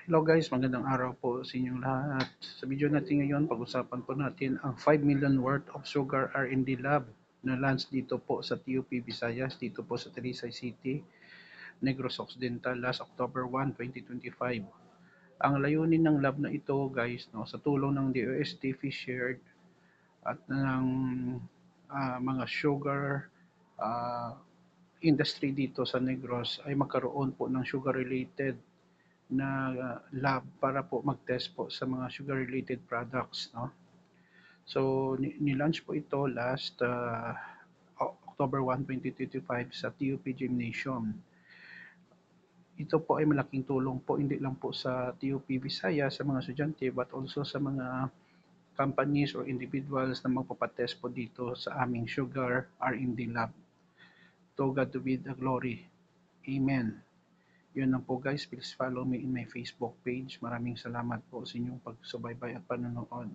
Hello guys, magandang araw po sa inyong lahat. Sa video natin ngayon, pag-usapan po natin ang 5 million worth of sugar R&D lab na launch dito po sa TUP Visayas, dito po sa Talisay City, Negros Occidental last October 1, 2025. Ang layunin ng lab na ito guys, no, sa tulong ng DOST Fish Shared at ng mga sugar uh, industry dito sa Negros ay magkaroon po ng sugar related na lab para po mag-test po sa mga sugar-related products, no? So, ni-launch po ito last October 1, 2025 sa TUP Gymnasium. Ito po ay malaking tulong po hindi lang po sa TUP Visayas sa mga estudyante but also sa mga companies or individuals na magpapatest po dito sa aming sugar R&D lab. To God to be the glory. Amen. Yun lang po guys, please follow me in my Facebook page. Maraming salamat po sa inyong pagsubaybay at panonood.